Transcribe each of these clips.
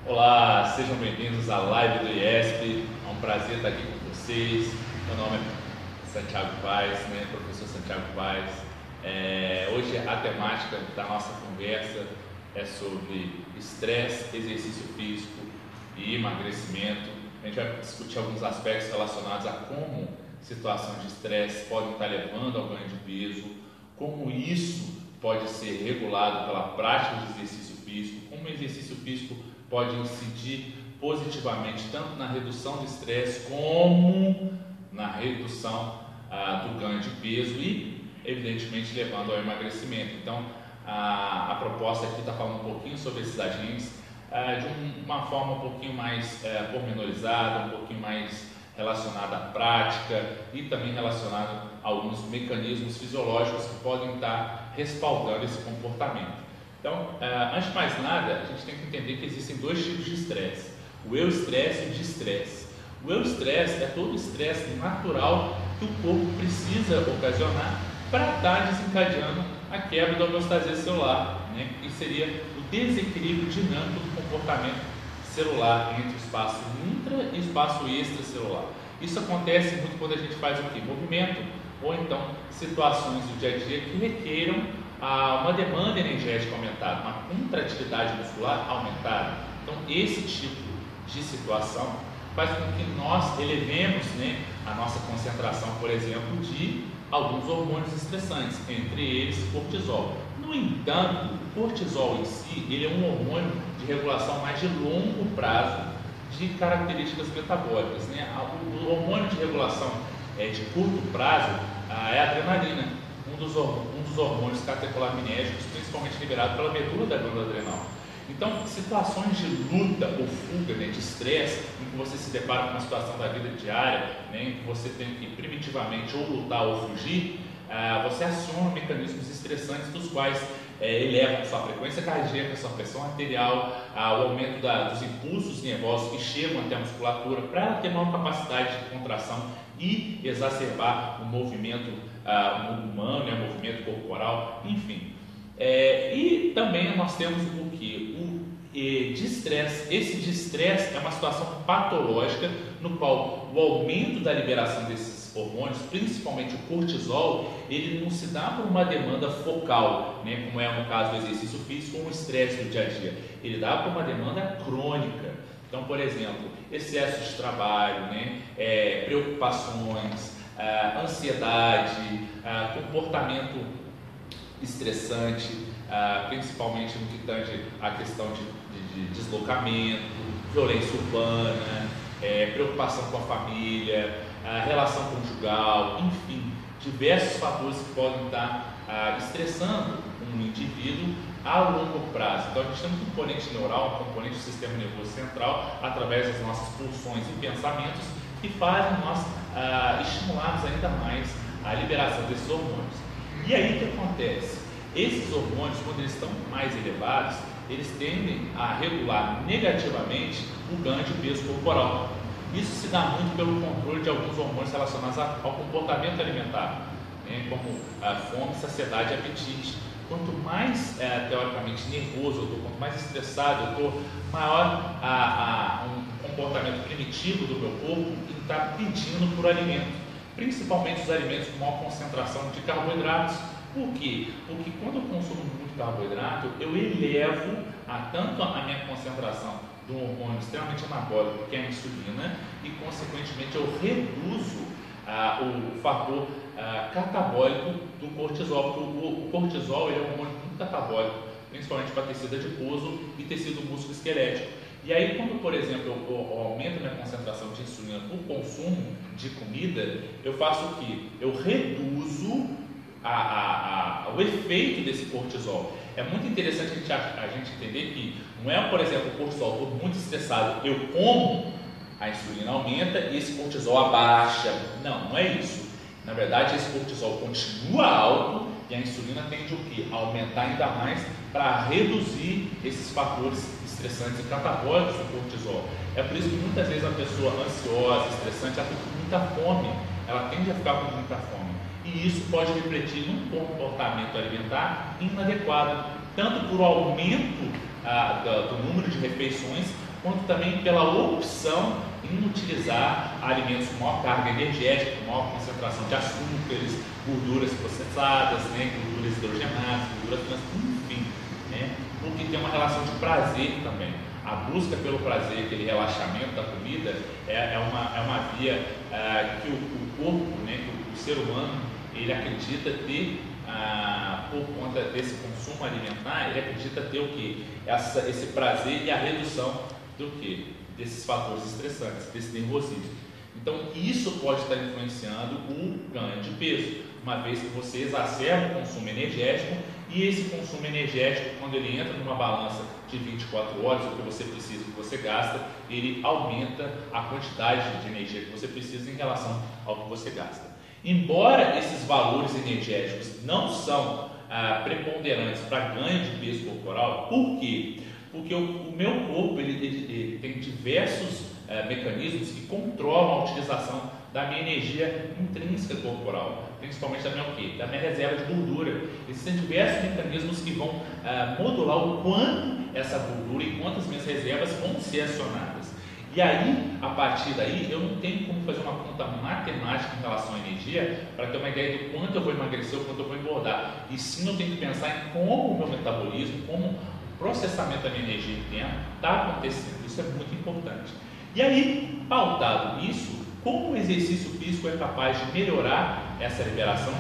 Olá, sejam bem-vindos à live do IESP. É um prazer estar aqui com vocês. Meu nome é Santiago Paes, professor Santiago Paes. Hoje a temática da nossa conversa é sobre estresse, exercício físico e emagrecimento. A gente vai discutir alguns aspectos relacionados a como situações de estresse podem estar levando ao ganho de peso, como isso pode ser regulado pela prática de exercício físico, como o exercício físico pode incidir positivamente tanto na redução do estresse como na redução do ganho de peso e, evidentemente, levando ao emagrecimento. Então, a proposta aqui está falando um pouquinho sobre esses agentes de uma forma um pouquinho mais pormenorizada, um pouquinho mais relacionada à prática e também relacionada a alguns mecanismos fisiológicos que podem estar respaldando esse comportamento. Então, antes de mais nada, a gente tem que entender que existem dois tipos de estresse: o eustresse e o distresse. O eustresse é todo o estresse natural que o corpo precisa ocasionar para estar desencadeando a quebra da homeostasia celular, que seria o desequilíbrio dinâmico do comportamento celular entre o espaço intra e o espaço extracelular. Isso acontece muito quando a gente faz o quê? Movimento, ou então situações do dia a dia que requeiram uma demanda energética aumentada, uma contratividade muscular aumentada. Então, esse tipo de situação faz com que nós elevemos a nossa concentração, por exemplo, de alguns hormônios estressantes, entre eles cortisol. No entanto, o cortisol em si, ele é um hormônio de regulação mais de longo prazo de características metabólicas. O hormônio de regulação de curto prazo é a adrenalina, um dos hormônios catecolinérgicos, principalmente liberado pela medula da glândula adrenal. Então, situações de luta ou fuga, de estresse, em que você se depara com uma situação da vida diária, em que você tem que primitivamente ou lutar ou fugir, você aciona mecanismos estressantes dos quais elevam sua frequência cardíaca, sua pressão arterial, o aumento dos impulsos nervosos que chegam até a musculatura para ter maior capacidade de contração e exacerbar o movimento humano, o movimento corporal, enfim. E também nós temos o que? O distresse. Esse distresse é uma situação patológica no qual o aumento da liberação desses hormônios, principalmente o cortisol, ele não se dá por uma demanda focal, como é no caso do exercício físico ou o estresse do dia a dia. Ele dá por uma demanda crônica. Então, por exemplo, excesso de trabalho, preocupações, ansiedade, comportamento estressante, principalmente no que tange a questão de deslocamento, violência urbana, preocupação com a família, relação conjugal, enfim, diversos fatores que podem estar estressando um indivíduo a longo prazo. Então a gente tem um componente neural, um componente do sistema nervoso central, através das nossas pulsões e pensamentos, que fazem nós estimularmos ainda mais a liberação desses hormônios. E aí o que acontece? Esses hormônios, quando eles estão mais elevados, eles tendem a regular negativamente o ganho de peso corporal. Isso se dá muito pelo controle de alguns hormônios relacionados ao comportamento alimentar, como a fome, saciedade e apetite. Quanto mais teoricamente nervoso eu estou, quanto mais estressado eu estou, maior um comportamento primitivo do meu corpo que está pedindo por alimento, principalmente os alimentos com maior concentração de carboidratos. Por quê? Porque quando eu consumo muito carboidrato, eu elevo tanto a minha concentração de um hormônio extremamente anabólico, que é a insulina, e consequentemente eu reduzo o fator catabólico do cortisol, porque o cortisol é um hormônio muito catabólico, principalmente para tecido adiposo e tecido músculo-esquelético. E aí, quando, por exemplo, eu aumento minha concentração de insulina por consumo de comida, eu faço o quê? Eu reduzo o efeito desse cortisol. É muito interessante a gente entender que não é, por exemplo, o cortisol, estou muito estressado, eu como, a insulina aumenta e esse cortisol abaixa. Não é isso. Na verdade, esse cortisol continua alto e a insulina tende o quê? A aumentar ainda mais para reduzir esses fatores estressantes e catabólicos do cortisol. É por isso que muitas vezes a pessoa ansiosa, estressante, ela fica com muita fome, ela tende a ficar com muita fome. E isso pode refletir num comportamento alimentar inadequado, tanto por aumento do número de refeições, quanto também pela opção em utilizar alimentos com maior carga energética, com maior concentração de açúcares, gorduras processadas, né, gorduras hidrogenadas, gorduras trans, enfim, né, porque tem uma relação de prazer também. A busca pelo prazer, aquele relaxamento da comida, é uma via que o corpo, né, que o ser humano, ele acredita ter, por conta desse consumo alimentar, ele acredita ter o quê? Esse prazer e a redução do quê? Desses fatores estressantes, desse nervosismo. Então, isso pode estar influenciando o ganho de peso, uma vez que você exacerba o consumo energético, e esse consumo energético, quando ele entra numa balança de 24 horas, o que você precisa, o que você gasta, ele aumenta a quantidade de energia que você precisa em relação ao que você gasta. Embora esses valores energéticos não são preponderantes para ganho de peso corporal, por quê? Porque o meu corpo ele tem diversos mecanismos que controlam a utilização da minha energia intrínseca corporal, principalmente da minha, da minha reserva de gordura. Existem diversos mecanismos que vão modular o quanto essa gordura e quantas minhas reservas vão ser acionadas. E aí, a partir daí, eu não tenho como fazer uma conta matemática em relação à energia para ter uma ideia do quanto eu vou emagrecer ou quanto eu vou engordar. E sim, eu tenho que pensar em como o meu metabolismo, como o processamento da minha energia interna está acontecendo. Isso é muito importante. E aí, pautado nisso, como o exercício físico é capaz de melhorar essa liberação,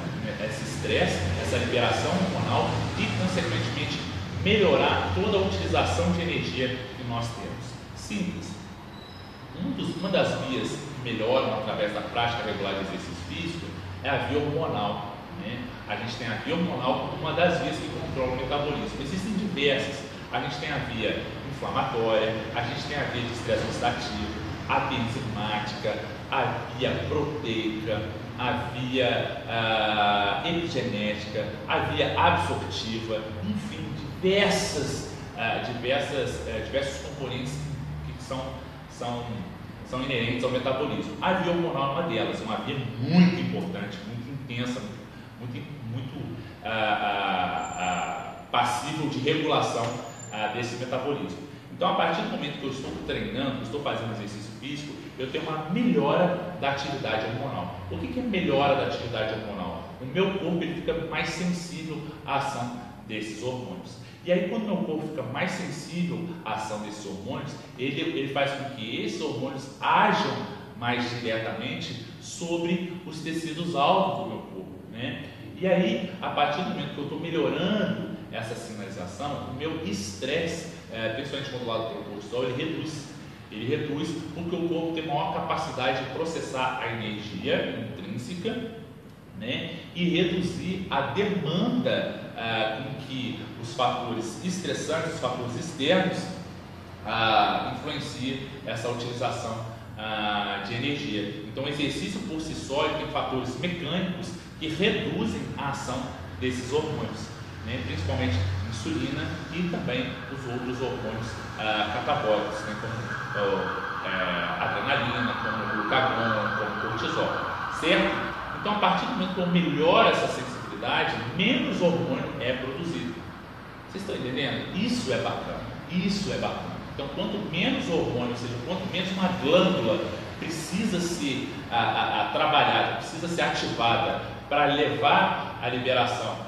esse estresse, essa liberação hormonal e, consequentemente, melhorar toda a utilização de energia que nós temos? Simples. Uma das vias que melhoram através da prática regular de exercício físico é a via hormonal, né? A gente tem a via hormonal como uma das vias que controla o metabolismo. Existem diversas. A gente tem a via inflamatória, a gente tem a via de estresse oxidativo, a via enzimática, a via proteica, a via epigenética, a via absortiva, enfim, diversos componentes que são inerentes ao metabolismo. A via hormonal é uma delas, uma via muito importante, muito intensa, muito passível de regulação desse metabolismo. Então, a partir do momento que eu estou treinando, que eu estou fazendo exercício físico, eu tenho uma melhora da atividade hormonal. O que é melhora da atividade hormonal? O meu corpo ele fica mais sensível à ação desses hormônios. E aí, quando o meu corpo fica mais sensível à ação desses hormônios, ele faz com que esses hormônios ajam mais diretamente sobre os tecidos alvo do meu corpo, né? E aí, a partir do momento que eu estou melhorando essa sinalização, o meu estresse, principalmente modulado pelo cortisol, ele reduz porque o corpo tem maior capacidade de processar a energia intrínseca, né, e reduzir a demanda com que os fatores estressantes, os fatores externos influenciam essa utilização de energia. Então, o exercício por si só ele tem fatores mecânicos que reduzem a ação desses hormônios, né, principalmente insulina e também os outros hormônios catabólicos, né, como adrenalina, como glucagon, como cortisol, certo? Então, a partir do momento que eu melhoro essa sensibilidade, menos hormônio é produzido. Vocês estão entendendo? Isso é bacana, isso é bacana. Então, quanto menos hormônio, ou seja, quanto menos uma glândula precisa ser trabalhada, precisa ser ativada para levar a liberação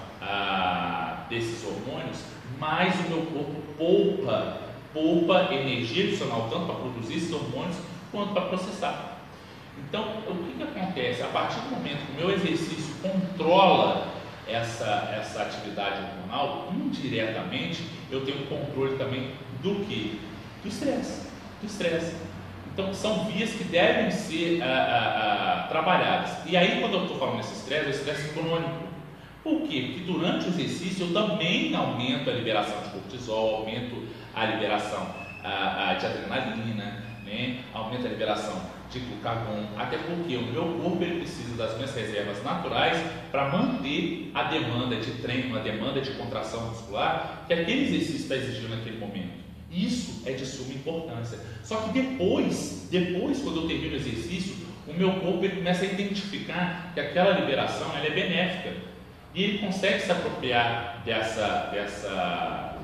desses hormônios, mais o meu corpo poupa energia adicional, tanto para produzir esses hormônios, quanto para processar. Então, o que acontece? A partir do momento que o meu exercício controla essa atividade hormonal, indiretamente, eu tenho controle também do quê? Do estresse. Então, são vias que devem ser trabalhadas. E aí, quando eu estou falando desse estresse, é o estresse crônico. Por quê? Porque durante o exercício eu também aumento a liberação de cortisol, aumento a liberação de adrenalina, né? Aumento a liberação de glucagon, até porque o meu corpo ele precisa das minhas reservas naturais para manter a demanda de treino, a demanda de contração muscular que aquele exercício está exigindo naquele momento. Isso é de suma importância. Só que depois quando eu termino o exercício, o meu corpo ele começa a identificar que aquela liberação ela é benéfica e ele consegue se apropriar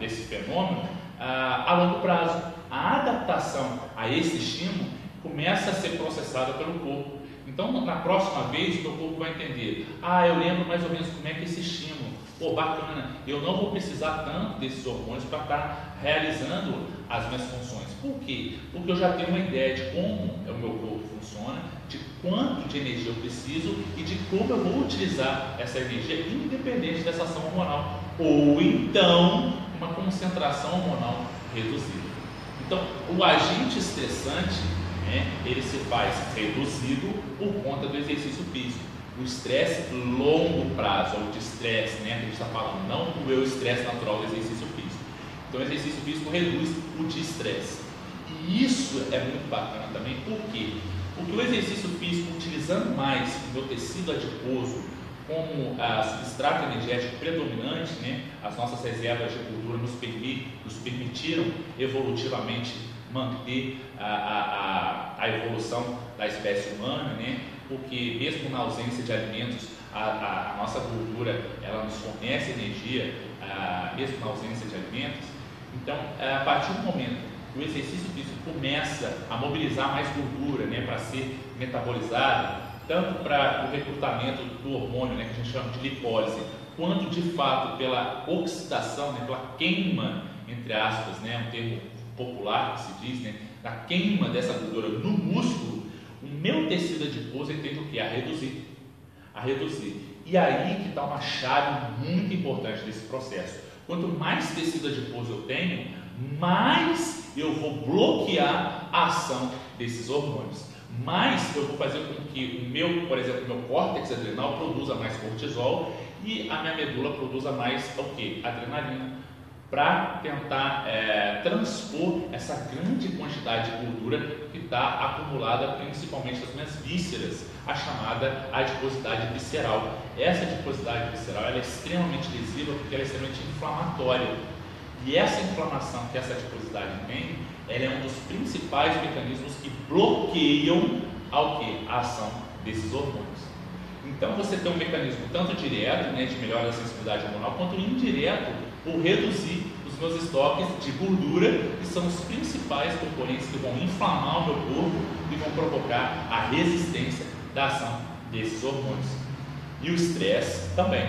desse fenômeno a longo prazo. A adaptação a esse estímulo começa a ser processada pelo corpo. Então, na próxima vez, o meu corpo vai entender: eu lembro mais ou menos como é que esse estímulo, bacana, eu não vou precisar tanto desses hormônios para estar realizando as minhas funções. Por quê? Porque eu já tenho uma ideia de como o meu corpo funciona, de quanto de energia eu preciso e de como eu vou utilizar essa energia, independente dessa ação hormonal, ou então uma concentração hormonal reduzida. Então, o agente estressante, ele se faz reduzido por conta do exercício físico. O estresse longo prazo, ou de estresse, que a gente está falando, não o estresse natural do exercício físico. Então, o exercício físico reduz o de estresse. E isso é muito bacana também, por quê? Porque o exercício físico, utilizando mais o meu tecido adiposo como substrato energético predominante, as nossas reservas de gordura nos permitiram evolutivamente manter a evolução da espécie humana, porque mesmo na ausência de alimentos, a nossa gordura ela nos fornece energia, mesmo na ausência de alimentos. Então, a partir do momento que o exercício físico começa a mobilizar mais gordura, para ser metabolizada, tanto para o recrutamento do hormônio, que a gente chama de lipólise, quanto de fato pela oxidação, pela queima, entre aspas, um termo popular que se diz, da queima dessa gordura no músculo, o meu tecido adiposo tende o quê? A reduzir. E aí que está uma chave muito importante desse processo. Quanto mais tecido adiposo eu tenho, mais eu vou bloquear a ação desses hormônios. Mais eu vou fazer com que o meu, por exemplo, meu córtex adrenal produza mais cortisol e a minha medula produza mais o quê? Adrenalina, para tentar transpor essa grande quantidade de gordura que está acumulada principalmente nas minhas vísceras, a chamada adiposidade visceral. Essa adiposidade visceral ela é extremamente lesiva porque ela é extremamente inflamatória. E essa inflamação que essa adiposidade tem, ela é um dos principais mecanismos que bloqueiam a ação desses hormônios. Então você tem um mecanismo tanto direto, de melhora da sensibilidade hormonal, quanto indireto por reduzir os meus estoques de gordura, que são os principais componentes que vão inflamar o meu corpo e vão provocar a resistência da ação desses hormônios. E o estresse também.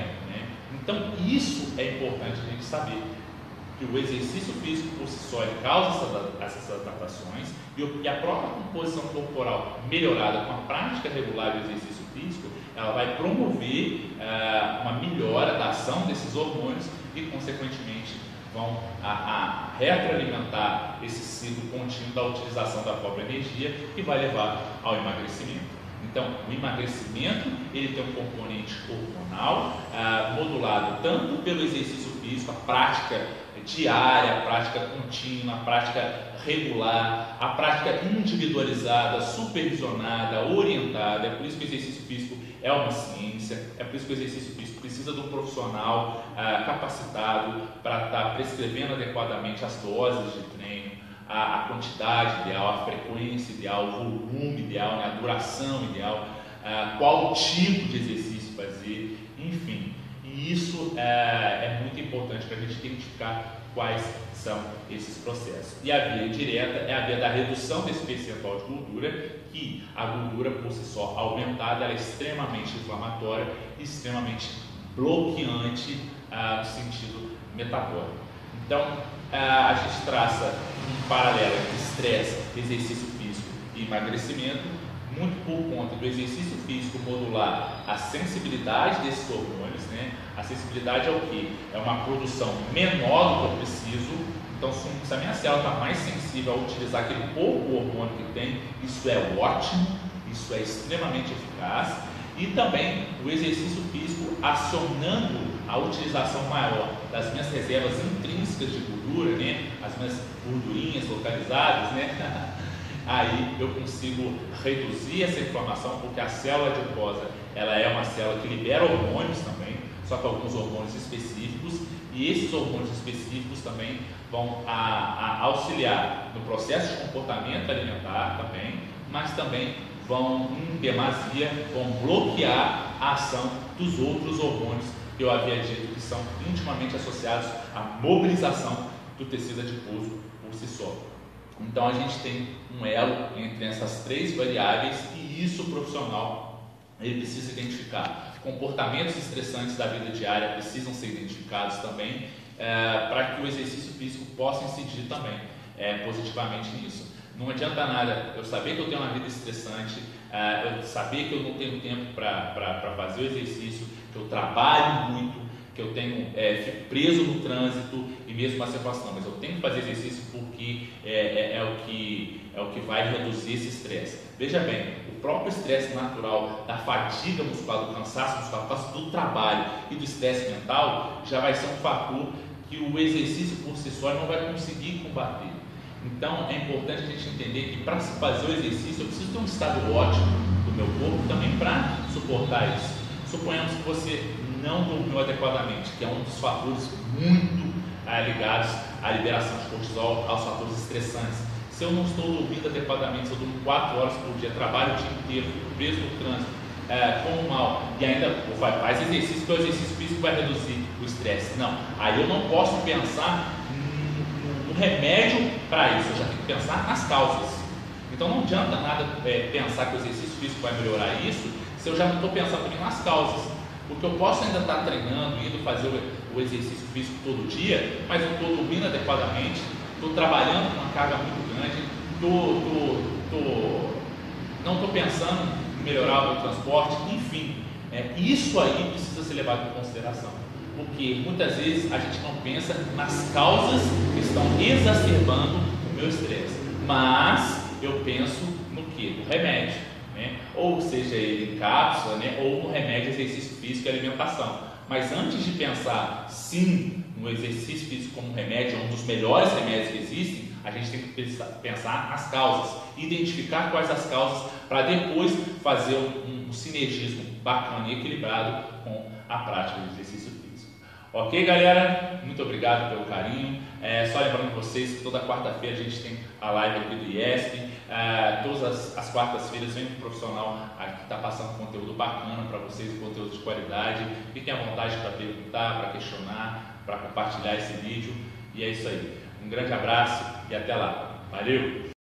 Então isso é importante a gente saber, que o exercício físico por si só ele causa essas adaptações e a própria composição corporal melhorada com a prática regular do exercício físico, ela vai promover uma melhora da ação desses hormônios e, consequentemente, vão retroalimentar esse ciclo contínuo da utilização da própria energia que vai levar ao emagrecimento. Então, o emagrecimento ele tem um componente hormonal modulado tanto pelo exercício físico, a prática diária, a prática contínua, a prática regular, a prática individualizada, supervisionada, orientada. É por isso que o exercício físico é uma ciência, é por isso que o exercício físico precisa de um profissional capacitado para estar prescrevendo adequadamente as doses de treino, a quantidade ideal, a frequência ideal, o volume ideal, a duração ideal, qual tipo de exercício fazer, enfim. E isso é muito importante para a gente identificar quais são esses processos. E a via direta é a via da redução desse percentual de gordura, que a gordura por si só aumentada ela é extremamente inflamatória e extremamente bloqueante no sentido metabólico. Então, a gente traça um paralelo entre estresse, exercício físico e emagrecimento, muito por conta do exercício físico modular a sensibilidade desses hormônios, A sensibilidade é o quê? É uma produção menor do que eu preciso. Então, se a minha célula está mais sensível a utilizar aquele pouco hormônio que tem, isso é ótimo, isso é extremamente eficaz. E também o exercício físico acionando a utilização maior das minhas reservas intrínsecas de gordura, As minhas gordurinhas localizadas, Aí eu consigo reduzir essa inflamação, porque a célula adiposa ela é uma célula que libera hormônios também, só que alguns hormônios específicos, e esses hormônios específicos também vão auxiliar no processo de comportamento alimentar também, mas também vão, em demasia, vão bloquear a ação dos outros hormônios que eu havia dito que são intimamente associados à mobilização do tecido adiposo por si só. Então a gente tem um elo entre essas três variáveis e isso o profissional ele precisa identificar. Comportamentos estressantes da vida diária precisam ser identificados também para que o exercício físico possa incidir também positivamente nisso. Não adianta nada eu saber que eu tenho uma vida estressante, eu saber que eu não tenho tempo para fazer o exercício, que eu trabalho muito, que eu fico preso no trânsito e mesmo assim eu faço não, mas eu tenho que fazer exercício porque é o que vai reduzir esse estresse. Veja bem, o próprio estresse natural da fadiga muscular, do cansaço muscular, por causa do trabalho e do estresse mental, já vai ser um fator que o exercício por si só não vai conseguir combater. Então é importante a gente entender que para se fazer o exercício eu preciso ter um estado ótimo do meu corpo também para suportar isso. Suponhamos que você não dormiu adequadamente, que é um dos fatores muito ligados à liberação de cortisol, aos fatores estressantes. Se eu não estou dormindo adequadamente, se eu durmo 4 horas por dia, trabalho o dia inteiro, preso no trânsito, como mal, e ainda faz exercício, que o exercício físico vai reduzir o estresse. Não, aí eu não posso pensar no remédio para isso, eu já tenho que pensar nas causas. Então não adianta nada pensar que o exercício físico vai melhorar isso, se eu já não estou pensando também nas causas. Porque eu posso ainda estar treinando, indo fazer o exercício físico todo dia, mas não estou dormindo adequadamente, estou trabalhando com uma carga muito grande, não estou pensando em melhorar o meu transporte, enfim. Isso aí precisa ser levado em consideração, porque muitas vezes a gente não pensa nas causas que estão exacerbando o meu estresse, mas eu penso no que? No remédio. Ou seja ele em cápsula, ou no remédio, exercício físico e alimentação. Mas antes de pensar sim no exercício físico como remédio, um dos melhores remédios que existem, a gente tem que pensar nas causas, identificar quais as causas para depois fazer um sinergismo bacana e equilibrado com a prática do exercício físico. Ok, galera? Muito obrigado pelo carinho. Só lembrando vocês que toda quarta-feira a gente tem a live aqui do IESP. Todas as quartas-feiras vem um profissional aqui que está passando conteúdo bacana para vocês, conteúdo de qualidade. Fiquem à vontade para perguntar, para questionar, para compartilhar esse vídeo. E é isso aí. Um grande abraço e até lá. Valeu!